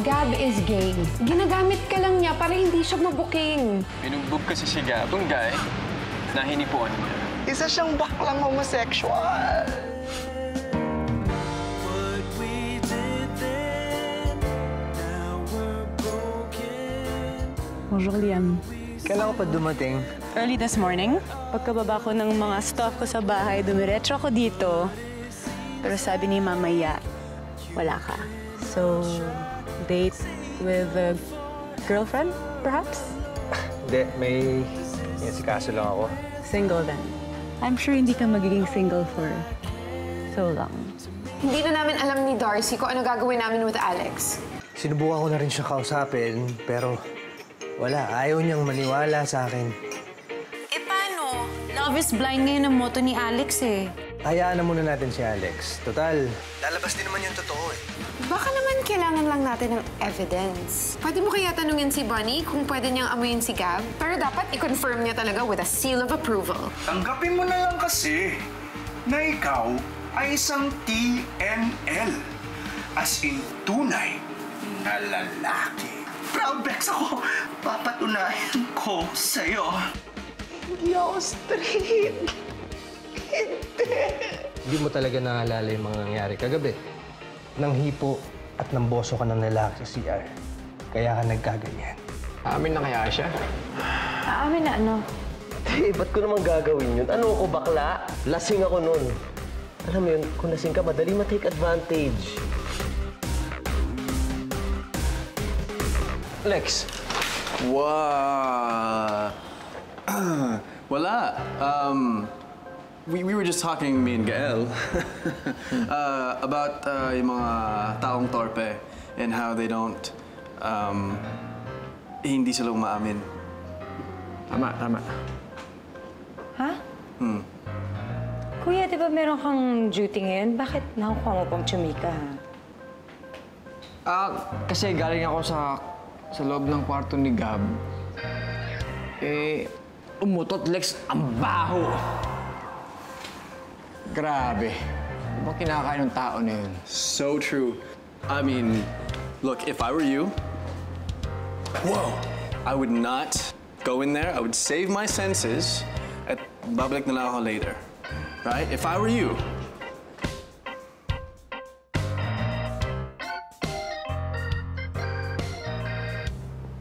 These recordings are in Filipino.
Gab is gay. Ginagamit ka lang niya para hindi siya mabuking. Binugbog kasi si Gab, yung guy na hinipuan niya. Isa siyang baklang homosexual. Bonjour, Liam. Kailan ko pa dumating? Early this morning, pagkababa ko ng mga stuff ko sa bahay, dumiretso ako dito. Pero sabi ni Mamaya, wala ka. So, date with a girlfriend, perhaps? Hindi, may sikaso lang ako. Single then. I'm sure hindi ka magiging single for so long. Hindi na namin alam ni Darcy kung ano gagawin namin with Alex. Sinubukan ko na rin siya kausapin, pero wala. Ayaw niyang maniwala sa akin. Eh, paano? Love is blind ngayon ang motto ni Alex eh. Hayaan na muna natin si Alex. Total, lalabas din naman yung totoo eh. Baka naman kailangan lang natin ng evidence. Pwede mo kaya tanungin si Bunny kung pwede niyang amuyin si Gab? Pero dapat i-confirm niya talaga with a seal of approval. Tanggapin mo na lang kasi na ikaw ay isang TNL. As in, tunay na lalaki. Proud Bex ako. Papatunayan ko sa'yo. Hindi ako straight. Hindi mo talaga naalala yung mga nangyari kagabi. Nang hipo at nang boso ka ng lalaki sa CR. Kaya ka nagkaganyan. Amin na kaya siya? Aamin na ano? Ba't ko naman gagawin yun? Ano ako, bakla? Lasing ako nun. Alam mo yun, kung lasing ka, madali ma-take advantage. Lex. Wow. Wala. We were just talking, me and Gael, about yung mga taong torpe and how they don't, hindi sila umaamin. Tama. Ha? Kuya, di ba meron kang duty ngayon? Bakit nakukuha mo pang chumika, ha? Kasi galing ako sa loob ng kwarto ni Gab. Eh, umutot, Lex, ang baho. Grabe. Ano ba kinakain ng tao na yun? So true. I mean, look, if I were you, whoa, I would not go in there. I would save my senses at babalik na lang ako later. Right? If I were you.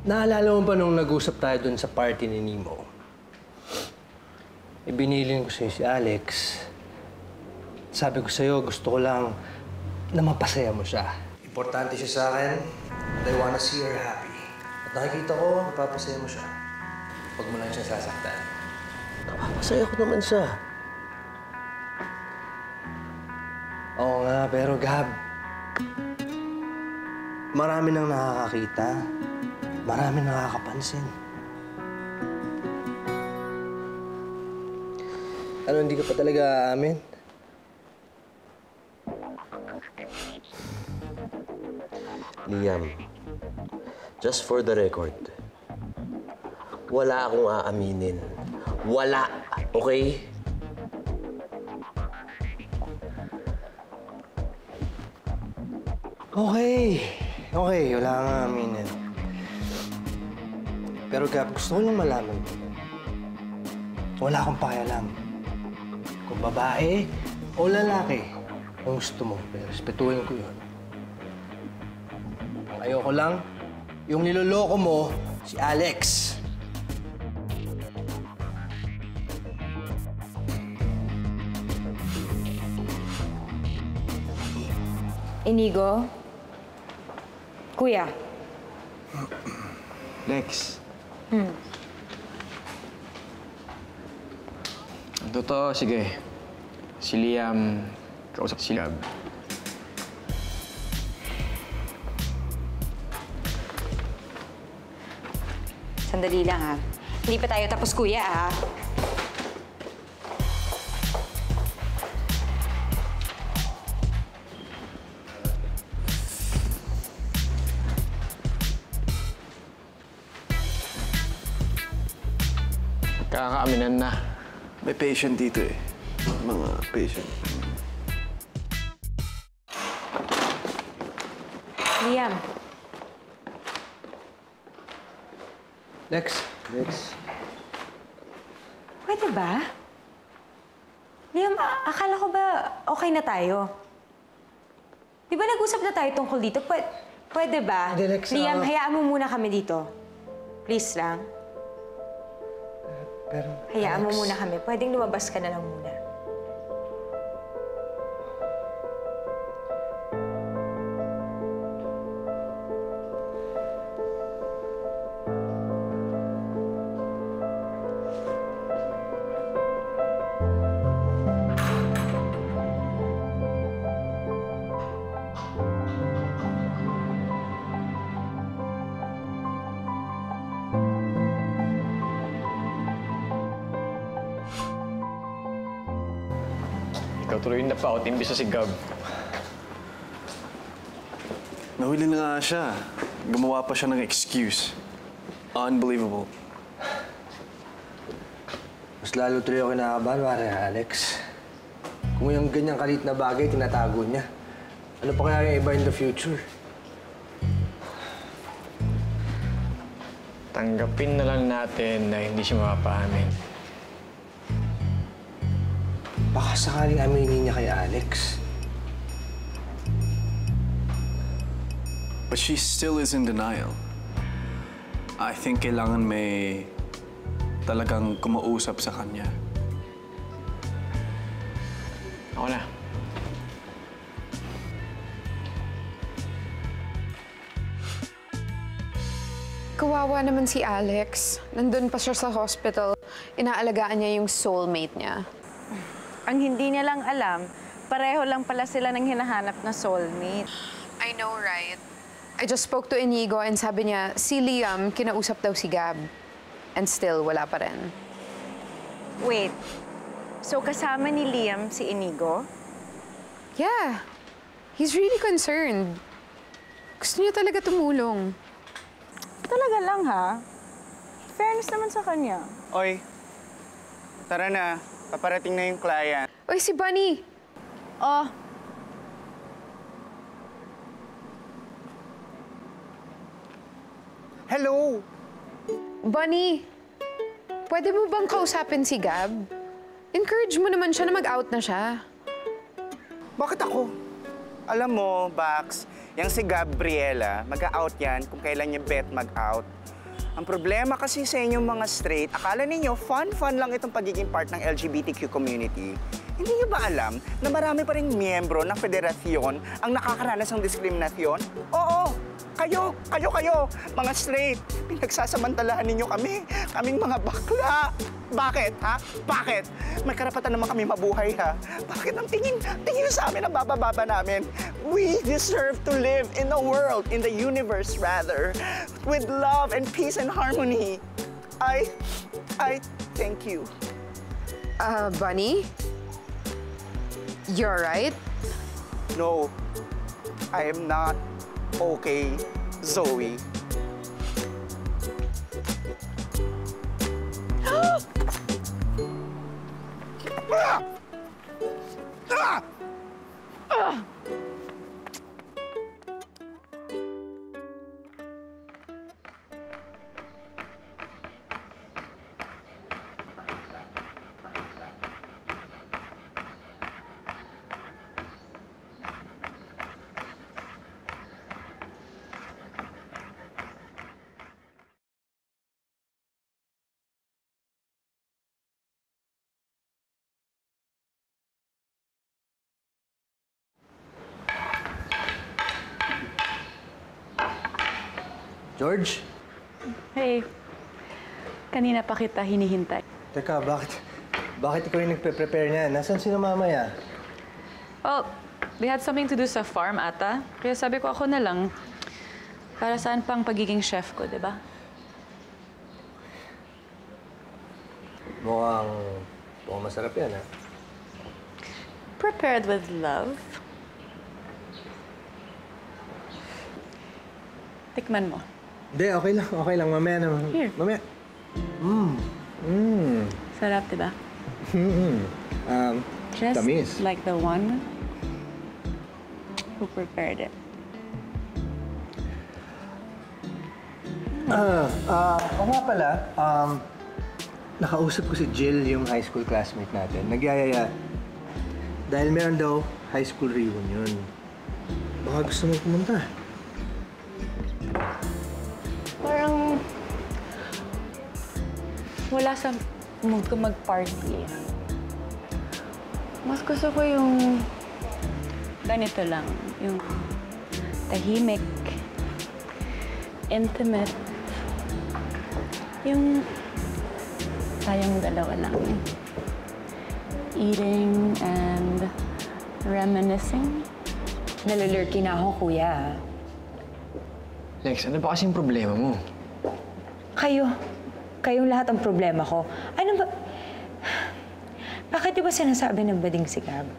Naalala mo ba nung nag-usap tayo dun sa party ni Nemo? Ibinilin ko sa'yo si Alex. Sabi ko sa'yo, gusto ko lang na mapasaya mo siya. Importante siya sa akin, and I wanna see her happy. At nakikita ko, napapasaya mo siya. Huwag mo lang siya sasaktan. Napapasaya ko naman siya. Oo nga, pero Gab, marami nang nakakakita. Marami nakakapansin. Ano, hindi ka pa talaga aamin? Liam, just for the record, wala akong aaminin. Wala, okay? Okay, wala kang aaminin. Pero Gab, gusto ko lang malaman mo. Wala akong pakialam. Kung babae o lalaki, kung gusto mo, pero respetuhin ko yun. Ang ayoko lang, yung niloloko mo, si Alex. Inigo? Kuya? Lex. Ang totoo, sige. Si Liam, kausap si Gab. Sandali lang, ha? Hindi pa tayo tapos, kuya, ha? Kakaaminan na. May patient dito eh. Mga patient. Liam, Lex. Pwede ba? Liam, akala ko ba okay na tayo? Di ba nag-usap na tayo tungkol dito? Pwede ba? Hindi, Lex, Liam, hayaan mo muna kami dito. Please lang. Pero, Hayaan mo Alex, muna kami. Pwedeng lumabas ka na lang muna. Ikaw tuloy yung napaut, imbis na si Gab. Nahuli na nga siya. Gumawa pa siya ng excuse. Unbelievable. Mas lalo tuloy ako kinakabahan, pare, Alex. Kung yung ganyang kalit na bagay, tinatago niya. Ano pa kaya yung iba in the future? Tanggapin na lang natin na hindi siya mapapaamin. Baka sakaling aminin niya kay Alex. But she still is in denial. I think kailangan may talagang kumausap sa kanya. Ako na. Kawawa naman si Alex. Nandun pa siya sa hospital. Inaalagaan niya yung soulmate niya. Ang hindi niya lang alam, pareho lang pala sila ng hinahanap na soulmate. I know, right? I just spoke to Inigo and sabi niya, si Liam, kinausap daw si Gab. And still, wala pa rin. Wait, so kasama ni Liam si Inigo? Yeah. He's really concerned. Gusto niya talaga tumulong. Talaga lang ha? Fairness naman sa kanya. Oy, tara na. Paparating na yung client. Oy, si Bunny! Oh, Hello! Bunny! Pwede mo bang kausapin si Gab? Encourage mo naman siya na mag-out na siya. Bakit ako? Alam mo, Bax, yung si Gabriela, mag-out yan kung kailan niya bet mag-out. Ang problema kasi sa inyong mga straight, akala ninyo fun-fun lang itong pagiging part ng LGBTQ community. Hindi niyo ba alam na marami pa ring miyembro ng federasyon ang nakakaranas ng diskriminasyon? Oo! Kayo, mga straight, pinagsasamantalahan ninyo kaming mga bakla. Bakit, ha? Bakit? May karapatan naman kami mabuhay, ha? Bakit ang tingin sa amin ang bababa namin? We deserve to live in the world, in the universe, rather, with love and peace and harmony. I thank you. Bunny? You're right. No, I am not okay, Zoe. George? hey. Kanina pa kita hinihintay. Teka, bakit ikaw yung nagpe-prepare niya? Nasaan sila mamaya? Well, they had something to do sa farm ata. Kaya sabi ko ako na lang, para saan pang pagiging chef ko, di ba? Mukhang masarap yan, ha? Prepared with love. Tikman mo. Hindi, okay lang. Mamaya na. Here. Mamaya. Sarap, di ba? Just tamis. like the one who prepared it. Oo nga pala, nakausap ko si Jill, yung high school classmate natin. Nagyayaya. Dahil meron daw high school reunion. Baka gusto mo pumunta. Parang wala sa mood ko mag-party. Mas gusto ko yung ganito lang, yung tahimik, intimate, yung tayong dalawa lang. Eating and reminiscing. Nalulurky na ako, kuya. Lex, ano ba kasing problema mo? Kayong lahat ang problema ko. Ano ba? Bakit di ba sinasabi ng bading si Gab?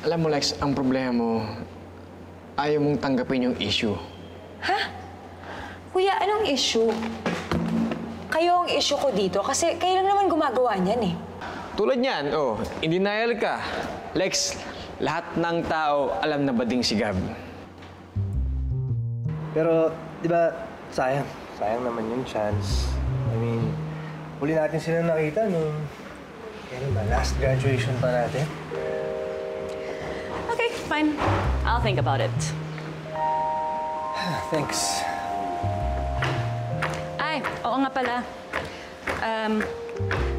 Alam mo, Lex, ang problema mo, ayaw mong tanggapin yung issue. Ha? Kuya, anong issue? Kayo ang issue ko dito kasi kayo lang naman gumagawa niyan eh. Tulad niyan, in denial ka. Lex, lahat ng tao alam na bading si Gab. Pero, di ba, sayang. Sayang naman yung chance. I mean, huli natin sila nakita nung... Kailan ba? Last graduation pa natin. Okay, fine. I'll think about it. Thanks. Ay, oo nga pala.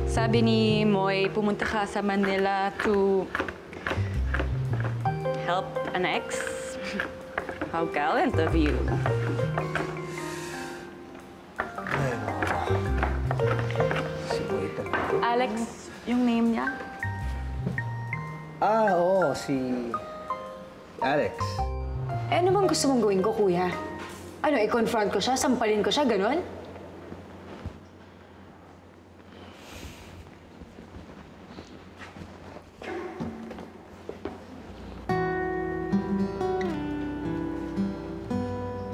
Sabi ni Moy, pumunta ka sa Manila to help an ex. How gallant of you. Ay, naku. Si Boy talaga. Alex, yung name niya? Oo, si Alex. Eh, ano bang gusto mong gawin ko, kuya? Ano, i-confront ko siya? Sampalin ko siya? Ganon?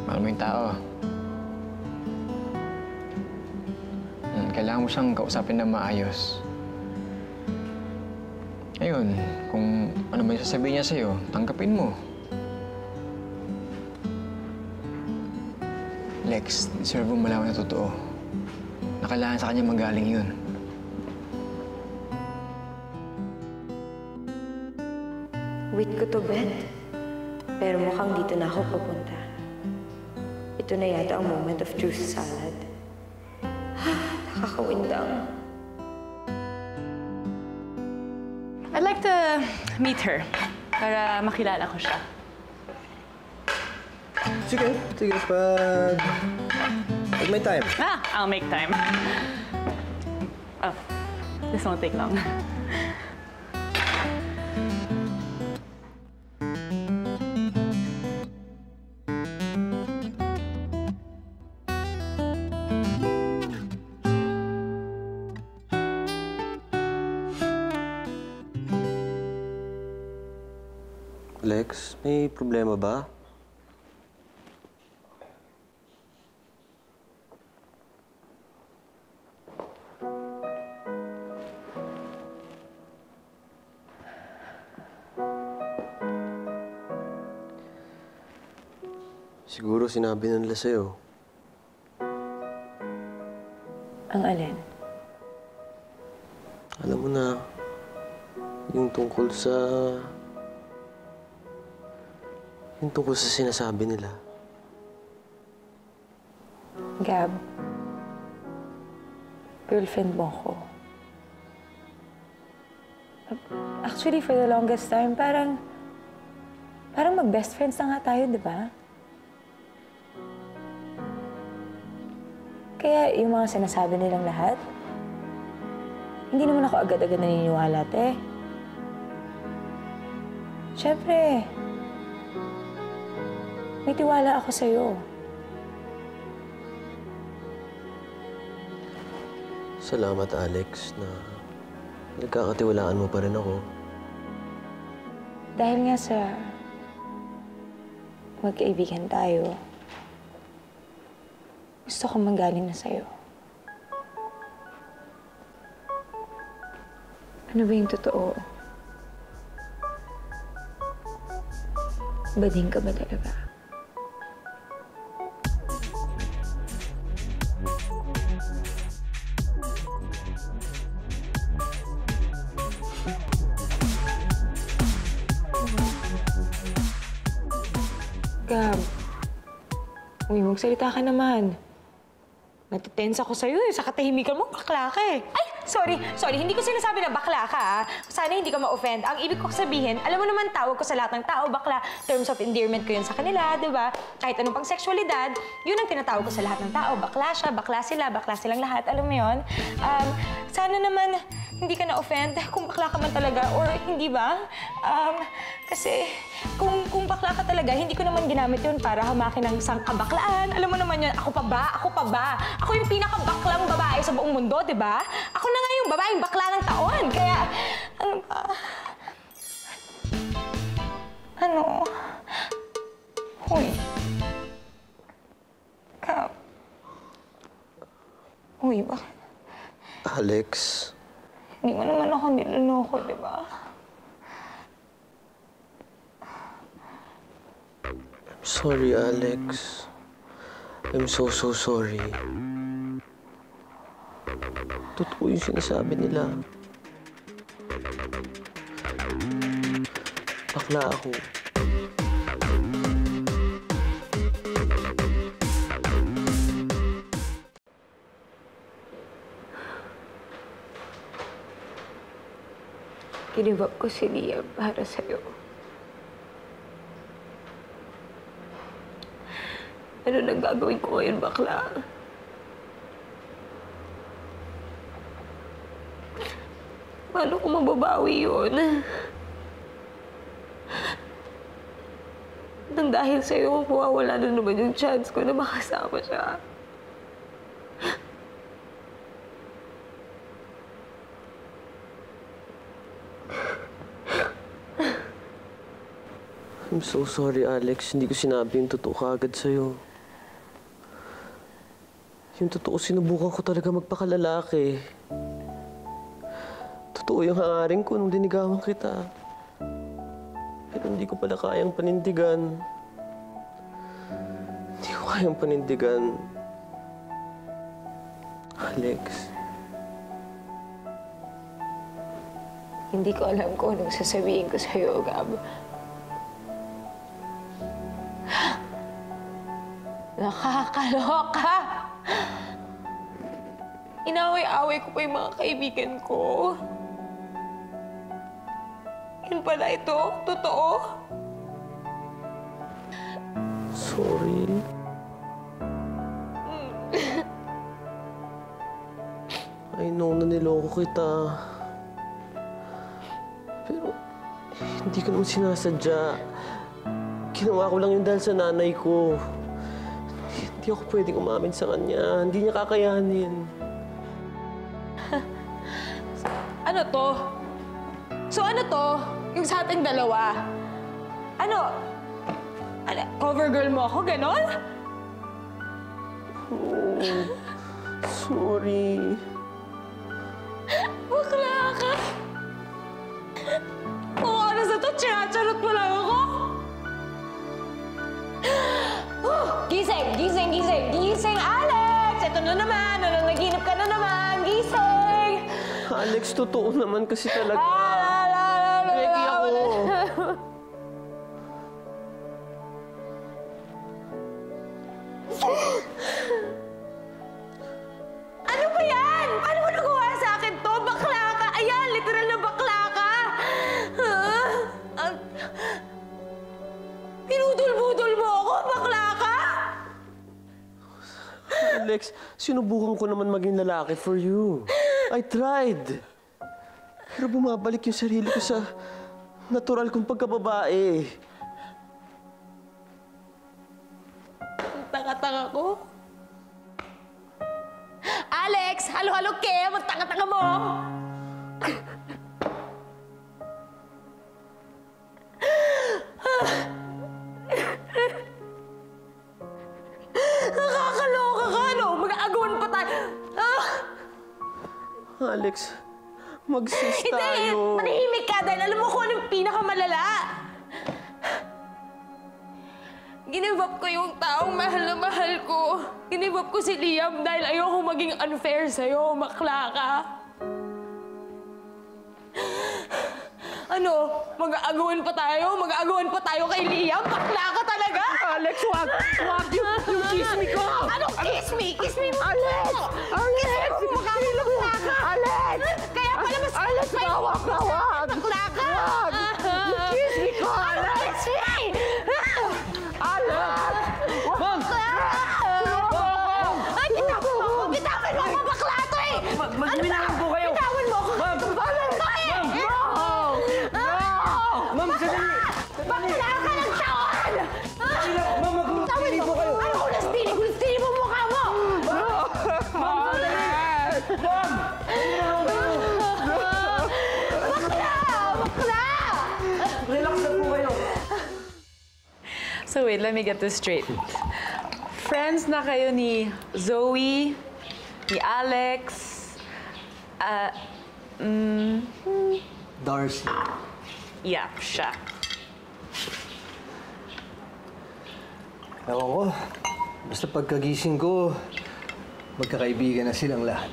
Mahal mo yung tao. Kailangan mo siyang kausapin na maayos. Ayun, kung ano man yung sasabihin niya sa'yo, tanggapin mo. Lex, deserve mo malaman na totoo. Nakailangan sa kanya magaling yun. Wait ko to, Bet. Pero mukhang dito na ako papunta. Ito na yata ang moment of truth salad. Nakakawindang. I'd like to meet her para makilala ko siya. Sige, pag may time. I'll make time. Oh, this won't take long. Lex, may problema ba? Siguro sinabi na nila sa'yo. Ang alin? Alam mo na, yung tungkol sa... Yung tungkol sa sinasabi nila. Gab, girlfriend mo ko. Actually, for the longest time, parang mag-best friends na nga tayo, di ba? Kaya yung mga sinasabi nilang lahat, hindi naman ako agad-agad naniniwala, te. Siyempre, may tiwala ako sa'yo. Salamat, Alex, na nagkakatiwalaan mo pa rin ako. Dahil nga sa magkaibigan tayo, gusto ko manggaling na sa'yo. Ano ba yung totoo? Bading ka ba talaga? Uy, magsalita ka naman. Natitense ako sa'yo eh. Sa katahimikan mo, bakla ka eh. Ay, sorry. Hindi ko sinasabi na bakla ka, ha? Sana hindi ka ma-offend. Ang ibig ko sabihin, alam mo naman tawag ko sa lahat ng tao, bakla. Terms of endearment ko yun sa kanila, di ba? Kahit anong pang sexualidad, yun ang tinatawag ko sa lahat ng tao. Bakla siya, bakla sila, bakla silang lahat. Alam mo yun? Sana naman hindi ka na-offend kung bakla ka man talaga or hindi ba? Kasi kung bakla ka talaga, hindi ko naman ginamit yun para hamakin ng isang kabaklaan. Alam mo naman yun, ako pa ba? Ako yung pinakabaklang babae sa buong mundo, di ba? Ako na nga yung babaeng bakla ng taon. Kaya, ano ba? Ano? Hoy. Cap. Uy, bakit? Alex. Hindi mo naman ako niloloko, di ba? I'm sorry, Alex. I'm so sorry. Totoo yung sinasabi nila. Bakla ako. Give up ko si Liam para sa'yo. Ano nang gagawin ko ngayon, bakla? Paano ko mababawi yun? Nang dahil sa'yo, mawawala na naman yung chance ko na makasama siya. I'm so sorry, Alex. Hindi ko sinabi yung totoo kaagad sa'yo. Yung totoo, sinubukan ko talaga magpakalalaki. Totoo yung hangarin ko nung dinigawan kita. Pero hindi ko pala kayang panindigan. Hindi ko kayang panindigan. Alex. Hindi ko alam kung anong sasabihin ko sa'yo, Gab. Nakakaloka! Inaway-away ko pa yung mga kaibigan ko. Yun pala ito? Totoo? Sorry. I know na niloko kita. Pero hindi ko naman sinasadya. Ginawa ko lang yun dahil sa nanay ko. Hindi ako pwedeng umamin sa kanya. Hindi niya kakayanin. Ano to? So ano to? Yung sa ating dalawa? Ano? Cover girl mo ako? Ganon? Oh, sorry. Bakla ka! Kung oras na to, charot mo lang ako! Gising, Alex! Ito na naman! Nananaginip ka na naman! Gising! Alex, totoo naman kasi talaga. Ready ako. Ano ba yan? Paano mo nagawa sa akin to? Bakla ka! Ayan, literal na bakla ka! Pinudol-budol mo ako! Bakla ka! Alex, sinubukan ko naman maging lalaki for you. I tried. Pero bumabalik yung sarili ko sa natural kong pagkababae. Ang tanga-tanga ko. Alex! Halo-halo, Kim! Ang tanga-tanga mo! Nakakaloka ka, no? Mag-aagawan pa tayo. Alex, mag-sis Hindi! tayo. Manahimik ka dahil alam mo kung anong pinakamalala. Give up ko yung taong mahal na mahal ko. Give up ko si Liam dahil ayoko maging unfair sa'yo. Bakla ka. Ano? Mag-aagawan pa tayo? Mag-aagawan pa tayo kay Liam? Bakla ka talaga? Alex, wag! Wag! Yung kiss Kiss me mo! Alex! Alex! Kiss me mo! Bakla ka! Alex! Kaya pala mas... Alex! Wag! Bakla ka! Kiss me ko! Alex! Alex! Mom! Ay, bitawan mo ako! Bitawan mo ako! Bakla to eh! Magminahan po kayo! Bitawan mo ako! Ma'am! Ma'am, sandali! Bakla ka ng taon! Ma'am, mag-stili po kayo! Ano ko na-stili? Stili mo mukha mo! Ma'am, sandali! Ma'am! Bakla! Bakla! Relax na po kayo! So wait, let me get this straight. Friends na kayo ni Zoe, ni Alex, Darcy. yeah, siya. Ewan ko. Basta pagkagising ko, magkakaibigan na silang lahat.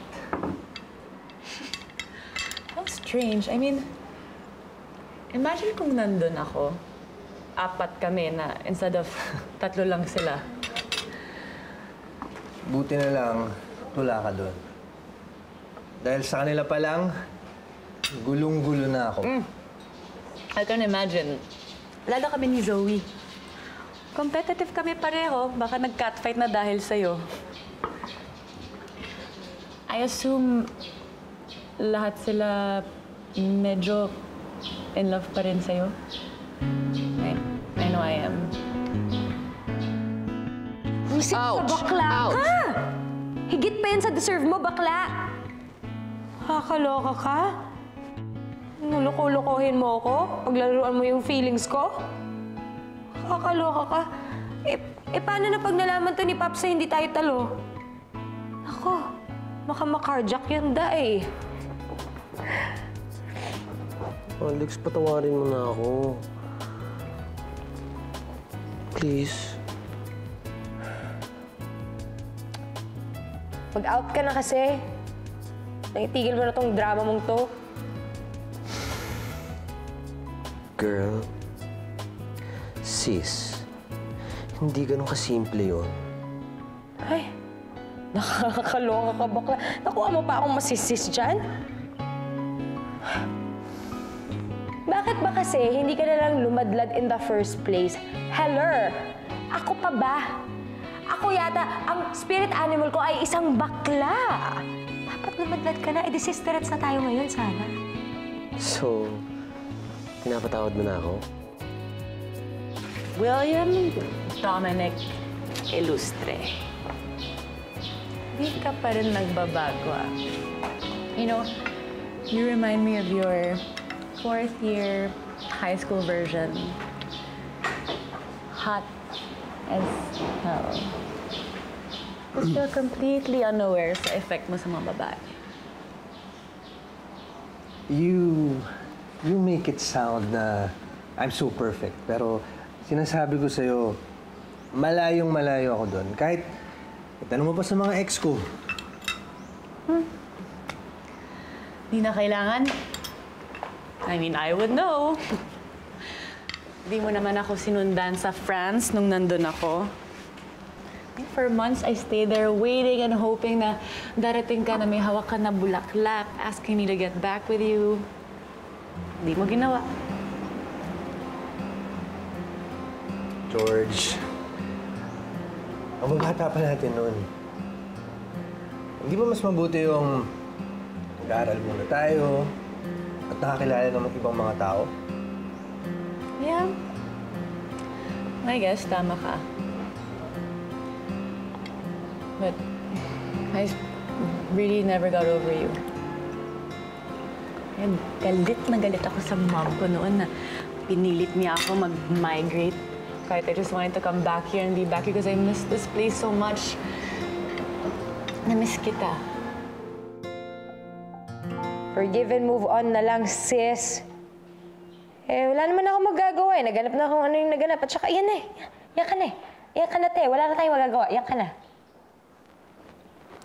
How strange. I mean, imagine kung nandun ako, 4 kami na instead of 3 lang sila. Buti na lang, wala ka doon. Dahil sa kanila pa lang, gulong-gulo na ako. I can imagine. Lalo kami ni Zoe. Competitive kami pareho. Baka nag-catfight na dahil sa'yo. I assume lahat sila medyo in love pa rin sa'yo. I know I am. Musik ka, bakla ka! Higit pa yan sa deserve mo, bakla! Nakakaloka ka? Nuloko-lokohin mo ako? Paglaruan mo yung feelings ko? Nakakaloka ka? Paano na pag nalaman to ni Pops na hindi tayo talo? Ako, baka makardiac yun da eh. Alex, patawarin mo na ako. Please. Mag-out ka na kasi. Nakitigil mo na tong drama mong to. Girl. Sis. Hindi ganun kasimple yun. Ay, nakakaloka ka bakla. Nakuha mo pa akong masisis dyan? Bakit ba kasi hindi ka na lang lumadlad in the first place? Heller! Ako pa ba? Ako yata, ang spirit animal ko ay isang bakla. Dapat lumadlad ka na. Eh, sisters na tayo ngayon, sana. So, pinapatawad mo na ako? William Dominic Ilustre. Di ka pa rin nagbabago, ah. You know, you remind me of your 4th year high school version. Hot as hell. But still completely unaware sa effect mo sa mga babae. You make it sound na I'm so perfect. Pero sinasabi ko sa'yo, malayong-malayo ako doon. Kahit tanong mo pa sa mga ex ko. Di na kailangan. I mean, I would know. Di mo naman ako sinundan sa France nung nandun ako. For months, I stayed there waiting and hoping na darating ka na may hawak ka na bulaklak, asking me to get back with you. Di mo ginawa. George, ang bata pa natin noon. Hindi ba mas mabuti yung nag-aaral muna tayo at nakakilala ng ibang mga tao? Yeah. I guess, tama ka. But I really never got over you. And galit na galit ako sa mom ko noon na pinilit niya ako mag-migrate. Kahit I just wanted to come back here and be back here because I miss this place so much. Na-miss kita. Forgive and move on na lang, sis. Eh, wala naman ako magagawa eh. Naganap na kung ano yung naganap. At saka, yan eh. Yan ka na eh. Yan ka na, te. Wala na tayong magagawa. Yan ka na.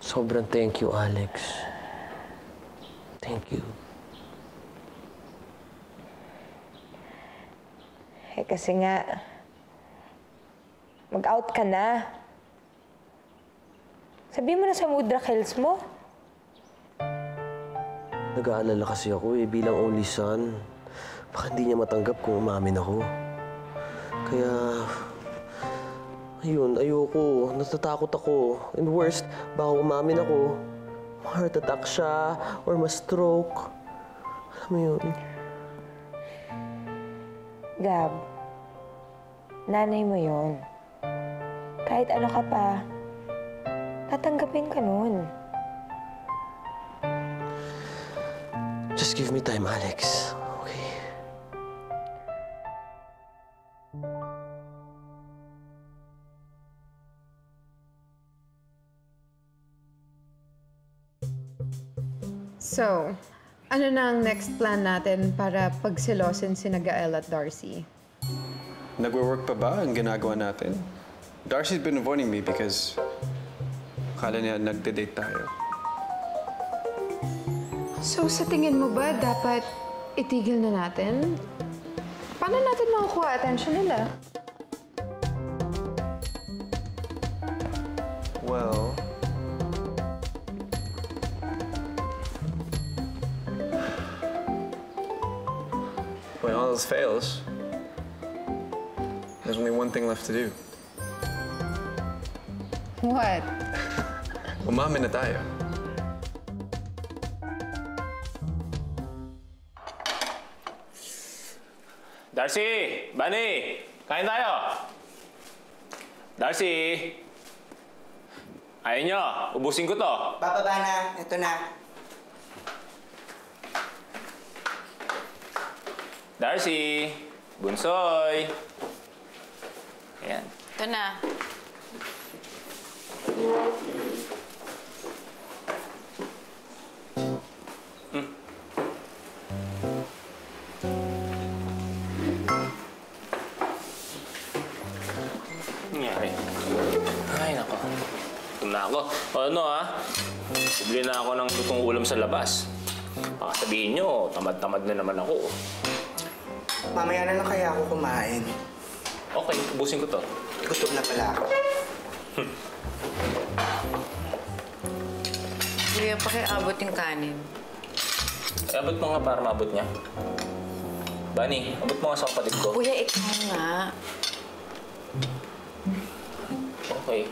Sobrang thank you, Alex. Thank you. Eh, kasi nga, mag-out ka na. Sabihin mo na sa Mudra Hills mo. Nag-aalala kasi ako bilang only son. Baka hindi niya matanggap kung umamin ako. Kaya, ayun, ayoko. Natatakot ako. And worst, baka umamin ako, ma-heart attack siya or ma-stroke. Alam mo yun? Gab, nanay mo yun. Kahit ano ka pa, tatanggapin ka nun. Just give me time, Alex. Okay? So, ano na ang next plan natin para pagsilosin si Gael at Darcy? Nagwo-work pa ba ang ginagawa natin? Darcy's been avoiding me because akala niya nagde-date tayo. So, sa tingin mo ba dapat itigil na natin? Paano natin makukuha attention nila? Well, when all else fails, there's only one thing left to do. What? Umamin na tayo. Darcy! Bunny! Kain tayo! Darcy! Ayaw nyo, ubusin ko to. Bababa na. Ito na. Darcy! Bunsoy! Ayan. Ito na. Nangyari. Ay, nako. Ito na ako. O ano bibili na ako ng lutong ulam sa labas. Baka sabihin nyo, tamad-tamad na naman ako. Mamaya na lang kaya ako kumain. Okay, ubusin ko to. Gutom na pala ako. Kuya, pakiabot yung kanin. Abot mo nga para maabot niya. Bunny, abot mo nga sa kapatid ko. Kuya, ikaw nga. Okay.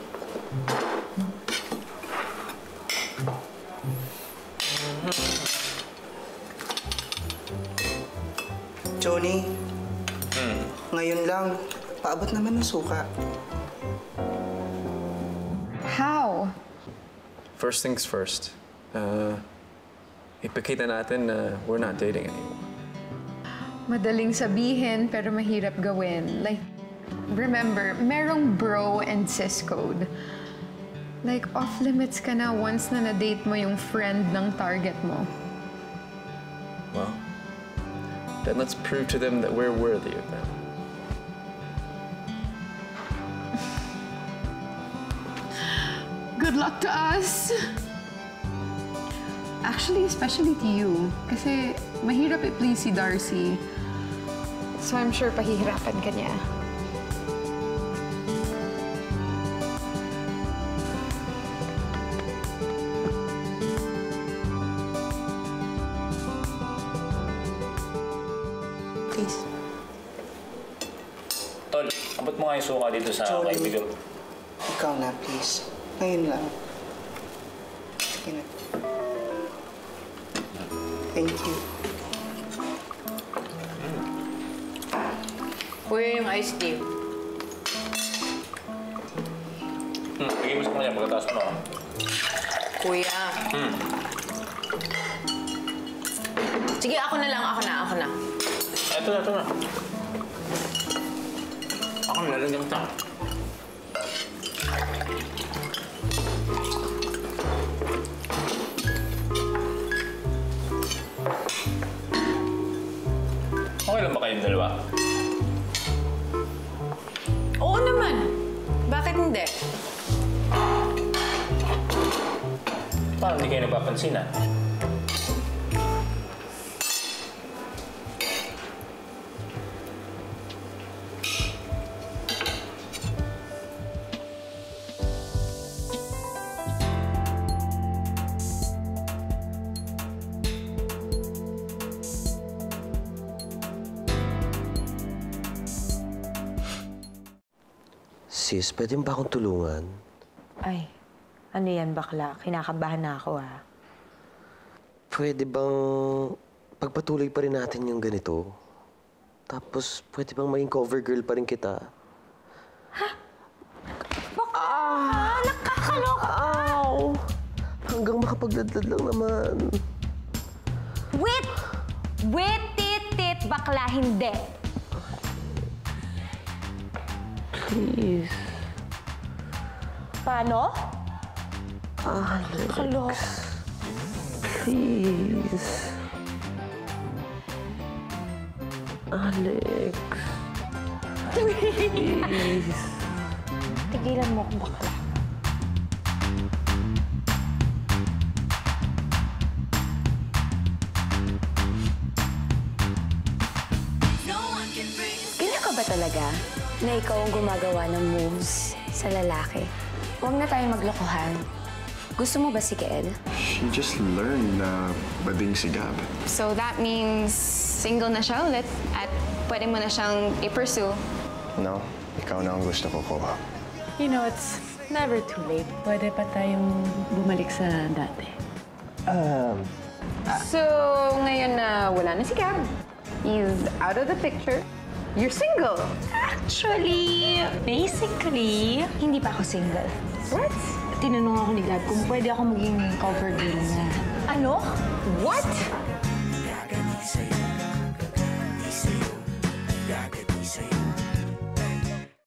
Johnny, ngayon lang, paabot naman ng suka. How? First things first. Ipakita natin na we're not dating anymore. Madaling sabihin pero mahirap gawin. Like, remember, merong bro and sis code. Like, off-limits ka na once na na-date mo yung friend ng target mo. Well, then let's prove to them that we're worthy of them. Good luck to us! Actually, especially to you. Kasi mahirap i-please si Darcy. So I'm sure pahihirapan ka niya. Please. Tol, abot mo nga yung suka dito sa Johnny. kaibigan. Ikaw na, please. Ngayon lang. Sige na. Thank you. Kuya, yung iced tea. Bigay mo sa kanya pagkatapos mo. Kuya. Sige, ako na lang. Ako na. Ito na. Ako nalalagyan kita. Okay lang ba kayong dalawa? Oo naman. Bakit hindi? Parang hindi kayo napapansin Sis, pwede mo ba akong tulungan? Ay, ano yan, bakla? Kinakabahan na ako, ha? Pwede bang pagpatuloy pa rin natin yung ganito? Tapos, pwede bang maging cover girl pa rin kita? Nakakaloka! Ow! Hanggang makapagladlad lang naman. Wait! Wait, tit, bakla, hindi. Please. Paano? Alex. Kaloka. Please. Alex. Please. Tigilan mo akong bakla. Ganyan ka ba talaga na ikaw ang gumagawa ng moves sa lalaki? Huwag na tayong maglokohan. Gusto mo ba si Kael? She just learned na bading si Gab. So that means single na siya ulit at pwede mo na siyang i-pursue. No, ikaw na ang gusto ko, Koha. You know, it's never too late. Pwede pa tayong bumalik sa dati. So, ngayon na wala na si Gab, he's out of the picture, you're single. Actually, basically, hindi pa ako single. What? Tinanong ako ni Gab kung pwede ako maging cover girl niya. Ano? What?